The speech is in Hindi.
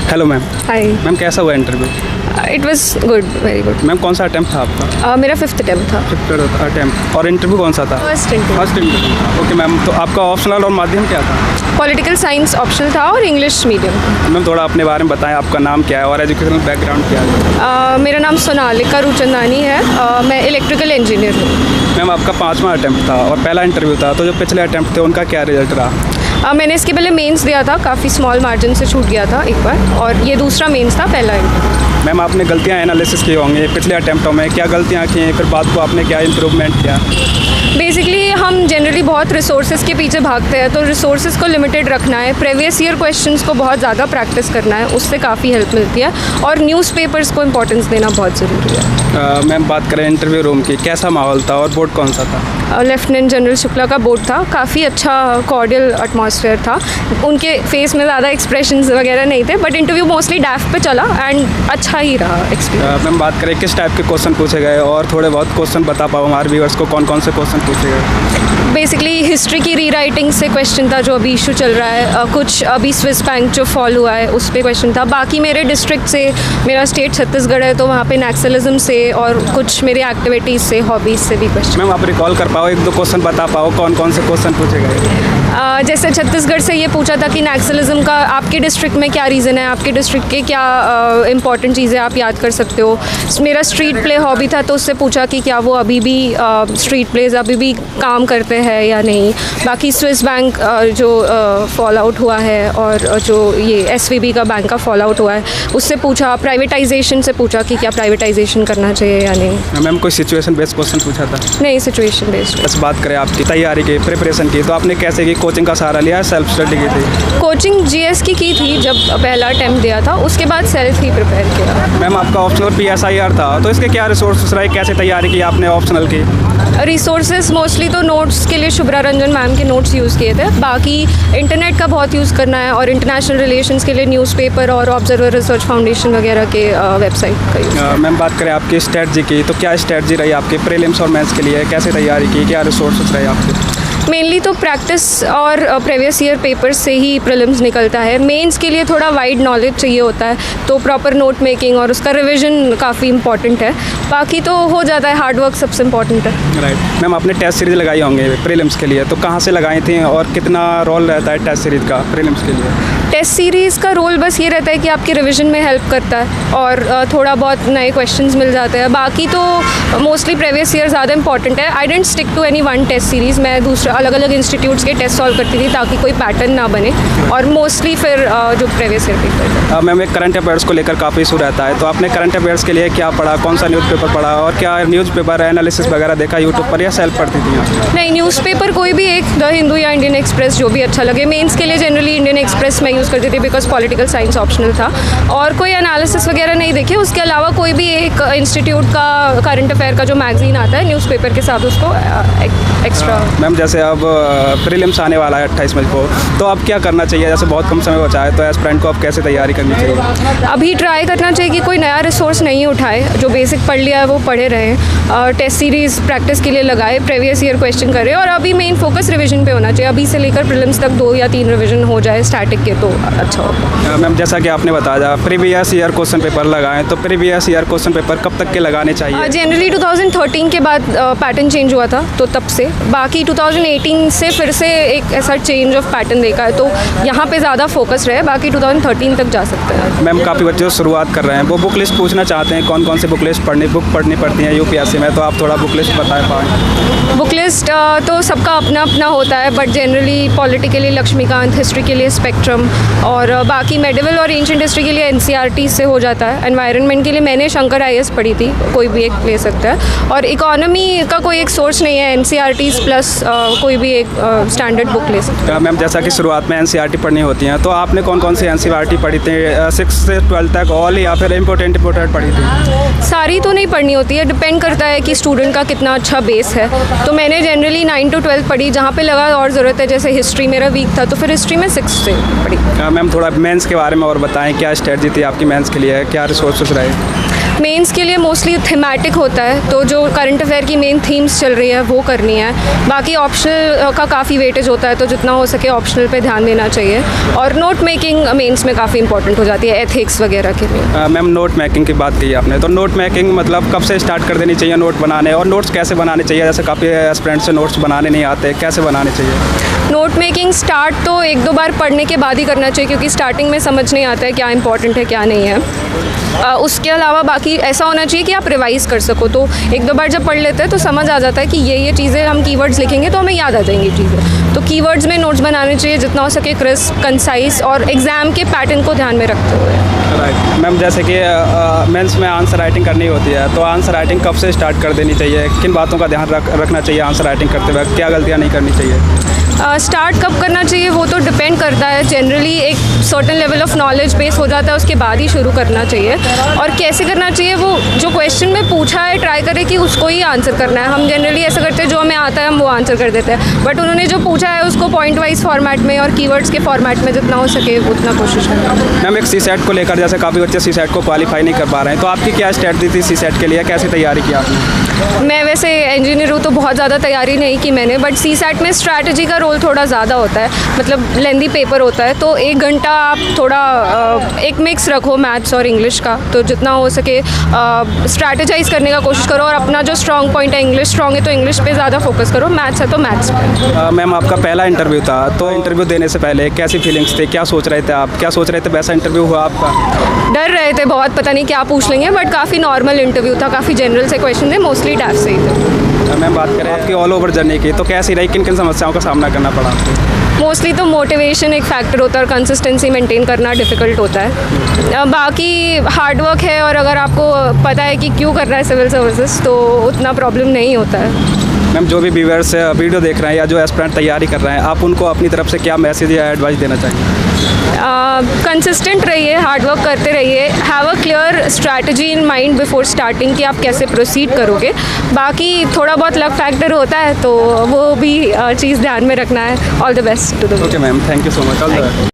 Hello ma'am. हाय। मैम कैसा हुआ interview? It was good, very good. Ma'am कौन सा अटैम्प्ट था आपका? मेरा 5th अटेम्प्ट था। 5th attempt. और इंटरव्यू कौन सा था? First interview. First interview. Okay ma'am, तो आपका ऑप्शनल और माध्यम क्या था? पॉलिटिकल साइंस ऑप्शनल था और इंग्लिश मीडियम। मैम थोड़ा अपने बारे में बताएं, आपका नाम क्या है और एजुकेशनल बैकग्राउंड क्या है? मेरा नाम सोनालिका रूचंदानी है। मैं इलेक्ट्रिकल इंजीनियर हूँ। मैम आपका 5वां अटैम्प्ट था और पहला इंटरव्यू था, तो जो पिछले अटैम्प्ट थे उनका क्या रिजल्ट रहा? मैंने इसके पहले मेंस दिया था, काफ़ी स्मॉल मार्जिन से छूट गया था एक बार, और ये दूसरा मेंस था, पहला इंटरव्यू। मैम आपने गलतियाँ एनालिसिस की होंगी पिछले अटैम्प्टों में, क्या गलतियाँ की, फिर बात को आपने क्या इम्प्रूवमेंट किया? बेसिकली हम जनरली बहुत रिसोर्सेज के पीछे भागते हैं, तो रिसोर्सेज को लिमिटेड रखना है, प्रीवियस ईयर क्वेश्चंस को बहुत ज़्यादा प्रैक्टिस करना है, उससे काफ़ी हेल्प मिलती है, और न्यूज़पेपर्स को इम्पोर्टेंस देना बहुत ज़रूरी है। मैम बात करें इंटरव्यू रूम की, कैसा माहौल था और बोर्ड कौन सा था? लेफ्टिनेंट जनरल शुक्ला का बोर्ड था, काफ़ी अच्छा कॉर्डियल एटमॉस्फेयर था। उनके फेस में ज़्यादा एक्सप्रेशंस वगैरह नहीं थे, बट इंटरव्यू मोस्टली डैफ पे चला एंड अच्छा ही रहा एक्सपीरियंस। मैम बात करें किस टाइप के क्वेश्चन पूछे गए और थोड़े बहुत क्वेश्चन बता पाओ हमारे व्यूअर्स को, कौन कौन से क्वेश्चन पूछे गए? बेसिकली हिस्ट्री की रीराइटिंग से क्वेश्चन था, जो अभी इशू चल रहा है। कुछ अभी स्विस बैंक जो फॉल हुआ है उस पर क्वेश्चन था। बाकी मेरे डिस्ट्रिक्ट से, मेरा स्टेट छत्तीसगढ़ है, तो वहाँ पे नक्सलिज्म से और कुछ मेरे एक्टिविटीज़ से, हॉबीज़ से भी क्वेश्चन। मैम आप रिकॉल कर पाओ, एक दो क्वेश्चन बता पाओ कौन कौन से क्वेश्चन पूछे गए? जैसे छत्तीसगढ़ से ये पूछा था कि नक्सलिज्म का आपके डिस्ट्रिक्ट में क्या रीज़न है, आपके डिस्ट्रिक्ट के क्या इंपॉर्टेंट चीज़ें आप याद कर सकते हो। मेरा स्ट्रीट प्ले हॉबी था, तो उससे पूछा कि क्या वो अभी भी स्ट्रीट प्लेज अभी भी काम करते हैं या नहीं। बाकी स्विस बैंक जो फॉल आउट हुआ है, और जो ये SVB का बैंक का फॉल आउट हुआ है, उससे पूछा। प्राइवेटाइजेशन से पूछा कि क्या प्राइवेटाइजेशन करना चाहिए या नहीं। मैम कोई सिचुएशन बेस्ड क्वेश्चन पूछा था? नहीं, सिचुएशन बेस्ड। बस बात करें आपकी तैयारी की, प्रिपरेशन की, तो आपने कैसे की? कोचिंग का सहारा लिया, सेल्फ स्टडी की थी? कोचिंग GS की थी जब पहला अटेम्प्ट दिया था, उसके बाद सेल्फ ही प्रिपेयर किया। मैम आपका ऑप्शनल PSIR था, तो इसके क्या रिसोर्सेस रहे, कैसे तैयारी की आपने ऑप्शनल की? रिसोर्सेज मोस्टली तो नोट्स के लिए शुभ्रा रंजन मैम के नोट्स यूज़ किए थे। बाकी इंटरनेट का बहुत यूज़ करना है, और इंटरनेशनल रिलेशंस के लिए न्यूज़पेपर और ऑब्जर्वर रिसर्च फाउंडेशन वगैरह के वेबसाइट का यूज़। मैम बात करें आपकी स्ट्रेटजी की, तो क्या स्ट्रेटजी रही आपकी प्रीलिम्स और मेंस के लिए, कैसे तैयारी की, क्या रिसोर्सेस रहे आपके? मेनली तो प्रैक्टिस और प्रीवियस ईयर पेपर्स से ही प्रीलिम्स निकलता है। मेंस के लिए थोड़ा वाइड नॉलेज चाहिए होता है, तो प्रॉपर नोट मेकिंग और उसका रिवीजन काफ़ी इंपॉर्टेंट है। बाकी तो हो जाता है, हार्ड वर्क सबसे इम्पॉर्टेंट है। राइट। मैम आपने टेस्ट सीरीज लगाई होंगे प्रीलिम्स के लिए, तो कहाँ से लगाई थी और कितना रोल रहता है टेस्ट सीरीज का प्रीलिम्स के लिए? टेस्ट सीरीज़ का रोल बस ये रहता है कि आपके रिवीजन में हेल्प करता है, और थोड़ा बहुत नए क्वेश्चंस मिल जाते हैं। बाकी तो मोस्टली प्रीवियस ईयर ज़्यादा इंपॉर्टेंट है। I didn't stick to any one test series. मैं दूसरा अलग अलग इंस्टीट्यूट्स के टेस्ट सॉल्व करती थी, ताकि कोई पैटर्न ना बने, और मोस्टली फिर जो प्रीवियस ईयर पेपर। मैम एक करंट अफेयर्स को लेकर काफ़ी इशू रहता है, तो आपने करंट अफेयर्स के लिए क्या पढ़ा, कौन सा न्यूज़पेपर पढ़ा, और क्या न्यूज़पेपर एनालिसिस वगैरह देखा यूट्यूब पर, या सेल्फ पढ़ती थी? नहीं, न्यूज़पेपर कोई भी एक, द हिंदू या इंडियन एक्सप्रेस, जो भी अच्छा लगे। मेंस के लिए जनरली इंडियन एक्सप्रेस मैं यूज़ करती थी, बिकॉज पॉलिटिकल साइंस ऑप्शनल था, और कोई एनालिसिस वगैरह नहीं देखे। उसके अलावा कोई भी एक इंस्टीट्यूट का करंट अफेयर का जो मैगजीन आता है न्यूज़पेपर के साथ, उसको एक्स्ट्रा। मैम जैसे अब प्रीलिम्स आने वाला है 28 मई को, तो अब क्या करना चाहिए? जैसे बहुत कम समय बचा है, तो एस्पिरेंट को अब कैसे तैयारी करनी चाहिए? अभी ट्राई करना चाहिए कि कोई नया रिसोर्स नहीं उठाए, जो बेसिक पढ़ लिया है वो पढ़े रहें। टेस्ट सीरीज़ प्रैक्टिस के लिए लगाए, प्रीवियस ईयर क्वेश्चन करें, और अभी मेन फोकस रिवीजन पे होना चाहिए। अभी से लेकर प्रीलिम्स तक 2 या 3 रिवीजन हो जाए स्टैटिक के, तो अच्छा होगा। मैम जैसा कि आपने बताया प्रीवियस ईयर क्वेश्चन पेपर लगाएं, तो प्रीवियस ईयर क्वेश्चन पेपर कब तक के लगाने चाहिए? जनरली 2013 के बाद पैटर्न चेंज हुआ था, तो तब से। बाकी 2018 से फिर से एक ऐसा चेंज ऑफ पैटर्न देखा है, तो यहाँ पे ज़्यादा फोकस रहे। बाकी 2013 तक जा सकते हैं। मैम काफ़ी बच्चे जो शुरुआत कर रहे हैं, वो बुक लिस्ट पूछना चाहते हैं, कौन कौन सी बुक पढ़नी पड़ती हैं UPSC में, तो आप थोड़ा बुक लिस्ट बता पाएँ? बुक लिस्ट तो सबका अपना अपना होता है, बट जनरली पॉलिटी के लिए लक्ष्मीकांत, हिस्ट्री के लिए स्पेक्ट्रम, और बाकी मेडिवल और एंशिएंट हिस्ट्री के लिए NCERT से हो जाता है। एनवायरनमेंट के लिए मैंने शंकर IAS पढ़ी थी, कोई भी एक ले सकता है। और इकोनॉमी का कोई एक सोर्स नहीं है, NCERT प्लस कोई भी एक स्टैंडर्ड बुक ले सकते हैं। मैम जैसा कि शुरुआत में NCERT पढ़नी होती हैं, तो आपने कौन कौन सी NCERT पढ़ी थी? 6 से 12 तक ऑल, या फिर इम्पोर्टेंट पढ़ी थी? सारी तो नहीं पढ़नी होती है, डिपेंड करता है कि स्टूडेंट का कितना अच्छा बेस है। तो मैंने जनरली 9 to 12 पढ़ी, जहाँ पे लगा और ज़रूरत है, जैसे हिस्ट्री मेरा वीक था, तो फिर हिस्ट्री में 6 से पढ़ी। मैम थोड़ा मेंस के बारे में और बताएं, क्या स्ट्रेटजी थी आपकी मेंस के लिए, क्या रिसोर्सेज रहे? मेंस के लिए मोस्टली थीमेटिक होता है, तो जो करंट अफेयर की मेन थीम्स चल रही है वो करनी है। बाकी ऑप्शनल का काफ़ी वेटेज होता है, तो जितना हो सके ऑप्शनल पे ध्यान देना चाहिए। और नोट मेकिंग मेंस में काफ़ी इंपॉर्टेंट हो जाती है, एथिक्स वगैरह के लिए। मैम नोट मेकिंग की बात की आपने, तो नोट मेकिंग मतलब कब से स्टार्ट कर देनी चाहिए नोट बनाने, और नोट्स कैसे बनाने चाहिए? जैसे काफ़ी एस्पिरेंट्स से नोट्स बनाने नहीं आते, कैसे बनाने चाहिए? नोट मेकिंग स्टार्ट तो 1-2 बार पढ़ने के बाद ही करना चाहिए, क्योंकि स्टार्टिंग में समझ नहीं आता है क्या इंपॉर्टेंट है क्या नहीं है। उसके अलावा बाकी ऐसा होना चाहिए कि आप रिवाइज़ कर सको, तो 1-2 बार जब पढ़ लेते हैं तो समझ आ जाता है कि ये चीज़ें हम कीवर्ड्स लिखेंगे तो हमें याद आ जाएंगी चीज़ें। तो कीवर्ड्स में नोट्स बनाने चाहिए जितना हो सके क्रिस्प, कंसाइज और एग्ज़ाम के पैटर्न को ध्यान में रखते हुए। राइट मैम, जैसे कि मेंस में आंसर राइटिंग करनी होती है, तो आंसर राइटिंग कब से स्टार्ट कर देनी चाहिए? किन बातों का ध्यान रखना चाहिए आंसर राइटिंग करते वक्त? क्या गलतियाँ नहीं करनी चाहिए? स्टार्ट कब करना चाहिए वो तो डिपेंड करता है। जनरली एक certain level of knowledge base हो जाता है, उसके बाद ही शुरू करना चाहिए। और कैसे करना चाहिए, वो जो क्वेश्चन में पूछा है ट्राई करें कि उसको ही आंसर करना है। हम जनरली ऐसा करते हैं जो हमें आता है हम वो आंसर कर देते हैं, बट उन्होंने जो पूछा है उसको पॉइंट वाइज फॉर्मेट में और कीवर्ड्स के फॉर्मेट में जितना हो सके उतना कोशिश करें। मैम एक CSET को लेकर, जैसे काफ़ी बच्चे CSET को क्वालिफाई नहीं कर पा रहे हैं, तो आपकी क्या स्ट्रेटजी थी CSET के लिए? कैसे तैयारी की आपने? मैं वैसे इंजीनियर हूँ तो बहुत ज़्यादा तैयारी नहीं की मैंने, बट CSET में स्ट्रैटेजी का रोल थोड़ा ज़्यादा होता है। मतलब लेंदी पेपर होता है, तो 1 घंटा आप थोड़ा एक मिक्स रखो मैथ्स और इंग्लिश का, तो जितना हो सके स्ट्रैटेजाइज करने का कोशिश करो। और अपना जो स्ट्रॉन्ग पॉइंट है, इंग्लिश स्ट्रॉन्ग है तो इंग्लिश पे ज़्यादा फोकस करो, मैथ्स है तो मैथ्स पे। मैम आपका पहला इंटरव्यू था, तो इंटरव्यू देने से पहले कैसी फीलिंग्स थे? क्या सोच रहे थे आप? क्या सोच रहे थे वैसा इंटरव्यू हुआ आपका? डर रहे थे बहुत, पता नहीं क्या पूछ लेंगे, बट काफ़ी नॉर्मल इंटरव्यू था, काफ़ी जनरल से क्वेश्चन थे, मोस्टली टैप से ही थे। मैम बात करें आपकी ऑल ओवर जर्नी की, तो कैसी रही? किन किन समस्याओं का सामना करना पड़ा आपको? मोस्टली तो मोटिवेशन एक फैक्टर होता है और कंसिस्टेंसी मेंटेन करना डिफ़िकल्ट होता है। बाकी हार्ड वर्क है, और अगर आपको पता है कि क्यों कर रहा है सिविल सर्विसेज तो उतना प्रॉब्लम नहीं होता है। मैम जो भी व्यूअर्स वीडियो देख रहे हैं या जो एस्पिरेंट तैयारी कर रहे हैं, आप उनको अपनी तरफ से क्या मैसेज या एडवाइस देना चाहिए? कंसिस्टेंट रहिए, हार्ड वर्क करते रहिए, have a clear strategy in mind before starting कि आप कैसे प्रोसीड करोगे। बाकी थोड़ा बहुत लक फैक्टर होता है तो वो भी चीज़ ध्यान में रखना है। All the best to the okay ma'am, thank you so much.